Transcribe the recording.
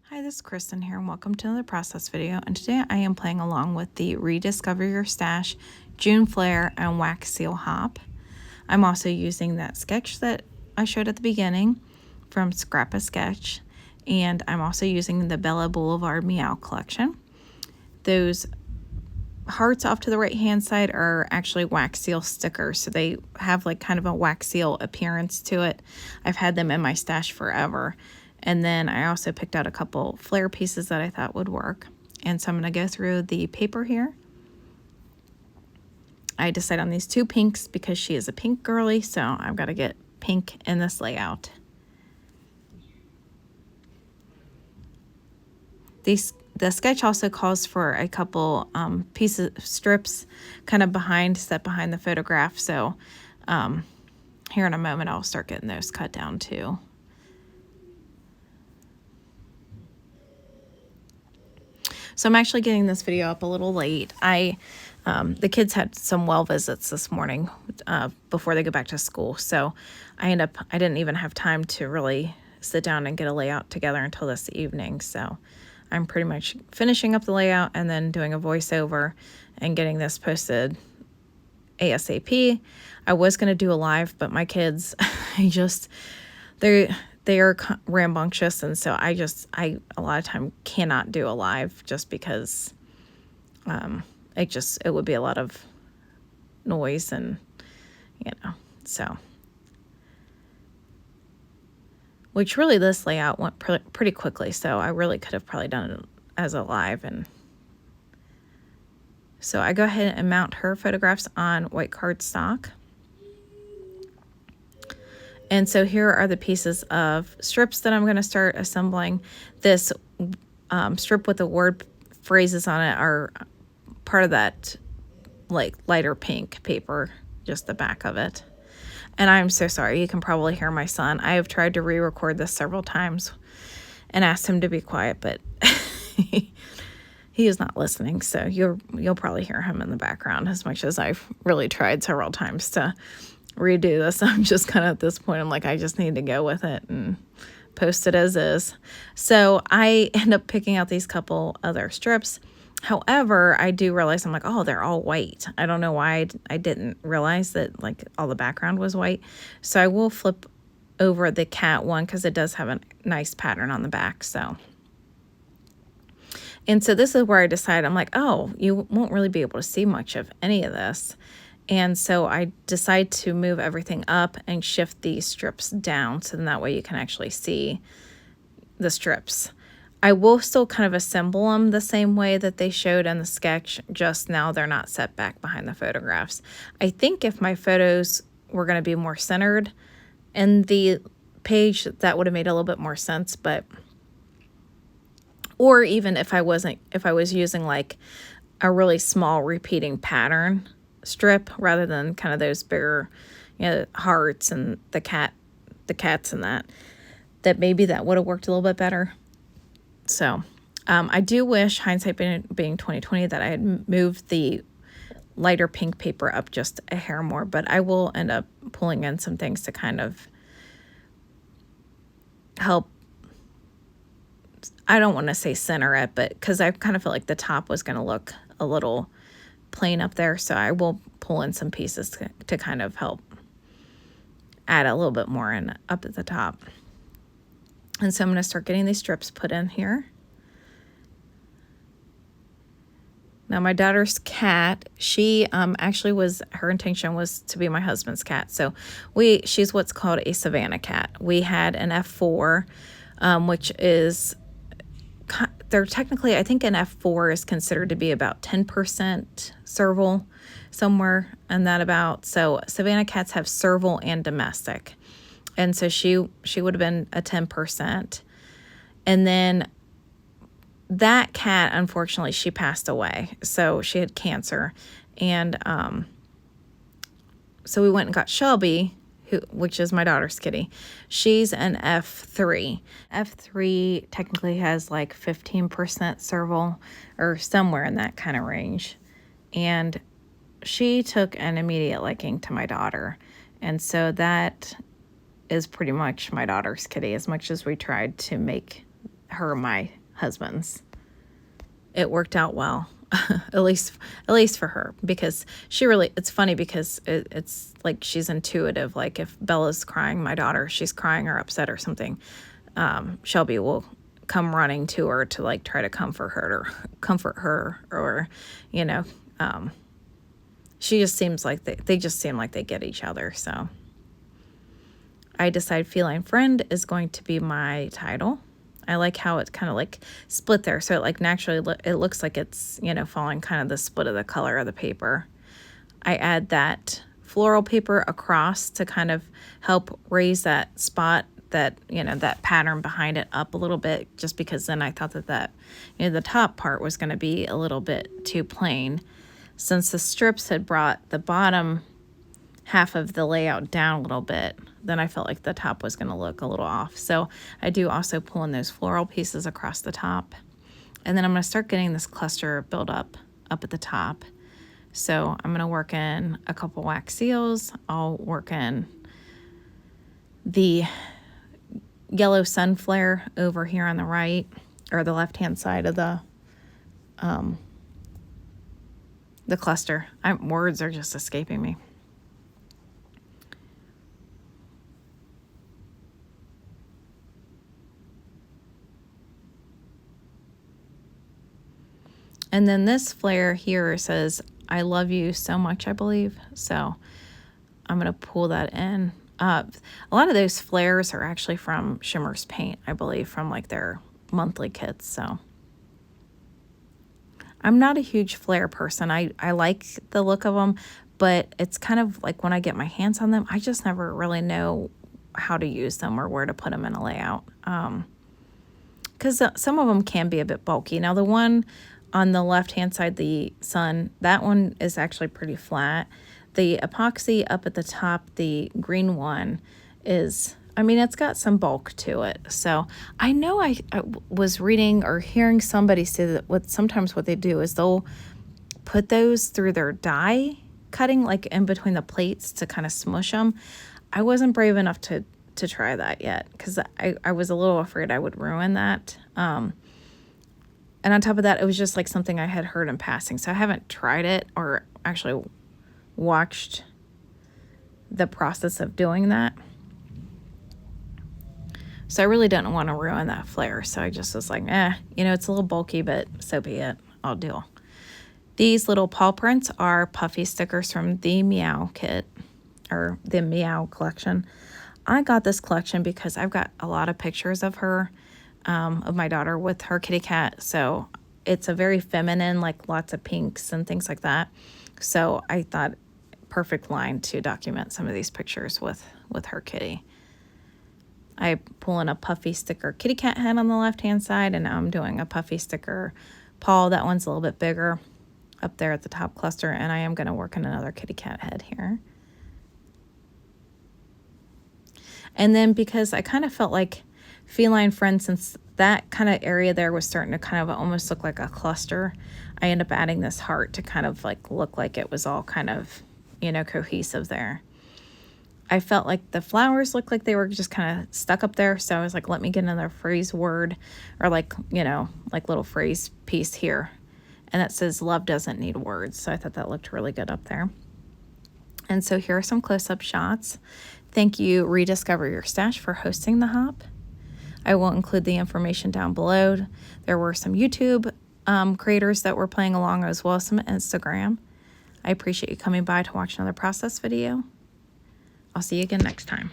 Hi, this is Kristin here, and welcome to another process video. And today I am playing along with the Rediscover Your Stash June Flair and Wax Seal Hop. I'm also using that sketch that I showed at the beginning from Scrap a Sketch, and I'm also using the Bella Boulevard Meow collection. Those hearts off to the right hand side are actually wax seal stickers, so they have like kind of a wax seal appearance to it. I've had them in my stash forever. And then I also picked out a couple Flair pieces that I thought would work. And so I'm going to go through the paper here. I decided on these two pinks because she is a pink girly, so I've got to get pink in this layout. The sketch also calls for a couple pieces, strips kind of set behind the photograph. So here in a moment, I'll start getting those cut down too. So I'm actually getting this video up a little late. The kids had some well visits this morning before they go back to school. So I didn't even have time to really sit down and get a layout together until this evening. So I'm pretty much finishing up the layout and then doing a voiceover and getting this posted ASAP. I was going to do a live, but my kids, they are rambunctious, and so I a lot of time cannot do a live just because it would be a lot of noise, and so which really this layout went pretty quickly, so I really could have probably done it as a live. And so I go ahead and mount her photographs on white cardstock. And so here are the pieces of strips that I'm going to start assembling. This strip with the word phrases on it are part of that like lighter pink paper, just the back of it. And I'm so sorry. You can probably hear my son. I have tried to re-record this several times and asked him to be quiet, but he is not listening. So you'll probably hear him in the background as much as I've really tried several times to redo this. I'm just kind of at this point, I'm like, I just need to go with it and post it as is. So I end up picking out these couple other strips. However, I do realize, I'm like, oh, they're all white. I don't know why I didn't realize that like all the background was white. So I will flip over the cat one because it does have a nice pattern on the back. And so this is where I decided, I'm like, oh, you won't really be able to see much of any of this. And so I decide to move everything up and shift these strips down, so then that way you can actually see the strips. I will still kind of assemble them the same way that they showed in the sketch, just now they're not set back behind the photographs. I think if my photos were going to be more centered in the page, that would have made a little bit more sense, or even if I was using like a really small repeating pattern strip rather than kind of those bigger, hearts and the cats and that maybe that would have worked a little bit better. So I do wish, hindsight being 2020, that I had moved the lighter pink paper up just a hair more, but I will end up pulling in some things to kind of help. I don't want to say center it, but because I kind of feel like the top was going to look a little plain up there, so I will pull in some pieces to kind of help add a little bit more in up at the top. And so I'm going to start getting these strips put in here. Now my daughter's cat, she actually her intention was to be my husband's cat. So she's what's called a Savannah cat. We had an F4, which is, they're technically, I think an F4 is considered to be about 10% serval, somewhere in that about. So Savannah cats have serval and domestic. And so she would have been a 10%. And then that cat, unfortunately, she passed away. So she had cancer. And so we went and got Shelby, which is my daughter's kitty. She's an F3. F3 technically has like 15% serval, or somewhere in that kind of range. And she took an immediate liking to my daughter. And so that is pretty much my daughter's kitty, as much as we tried to make my husband's. It worked out well, at least for her, because she really, it's funny because it's like she's intuitive. Like if Bella's crying, my daughter, she's crying or upset or something, Shelby will come running to her to like try to comfort her or, you know, she just seems like they just seem like they get each other. So I decide feline friend is going to be my title. I like how it's kind of like split there. So it like naturally, it looks like it's, you know, following kind of the split of the color of the paper. I add that floral paper across to kind of help raise that spot, that, you know, that pattern behind it up a little bit, just because then I thought that, you know, the top part was going to be a little bit too plain. Since the strips had brought the bottom half of the layout down a little bit, then I felt like the top was going to look a little off. So I do also pull in those floral pieces across the top. And then I'm going to start getting this cluster build up at the top. So I'm going to work in a couple wax seals. I'll work in the yellow sun flare over here on the right, or the left-hand side of the cluster. Words are just escaping me. And then this flare here says, I love you so much, I believe. So I'm going to pull that in. A lot of those flares are actually from Shimmer's Paint, I believe, from like their monthly kits. So I'm not a huge flare person. I like the look of them, but it's kind of like when I get my hands on them, I just never really know how to use them or where to put them in a layout. Because some of them can be a bit bulky. Now the one on the left-hand side, the sun, that one is actually pretty flat. The epoxy up at the top, the green one, is, I mean, it's got some bulk to it. So I know I was reading or hearing somebody say that sometimes what they do is they'll put those through their die cutting, like in between the plates to kind of smush them. I wasn't brave enough to try that yet, because I was a little afraid I would ruin that. And on top of that, it was just like something I had heard in passing. So I haven't tried it or actually watched the process of doing that. So I really didn't want to ruin that flare. So I just was like, you know, it's a little bulky, but so be it. I'll do. These little paw prints are puffy stickers from the Meow kit, or the Meow collection. I got this collection because I've got a lot of pictures of her, of my daughter with her kitty cat. So it's a very feminine, like lots of pinks and things like that. So I thought perfect line to document some of these pictures with her kitty. I pull in a puffy sticker kitty cat head on the left-hand side, and now I'm doing a puffy sticker paw. That one's a little bit bigger up there at the top cluster, and I am going to work on another kitty cat head here. And then because I kind of felt like feline friend, since that kind of area there was starting to kind of almost look like a cluster, I end up adding this heart to kind of like look like it was all kind of, you know, cohesive there. I felt like the flowers looked like they were just kind of stuck up there. So I was like, let me get another phrase word, or like, you know, like little phrase piece here. And that says love doesn't need words. So I thought that looked really good up there. And so here are some close-up shots. Thank you, Rediscover Your Stash, for hosting the hop. I will include the information down below. There were some YouTube creators that were playing along, as well as some Instagram. I appreciate you coming by to watch another process video. I'll see you again next time.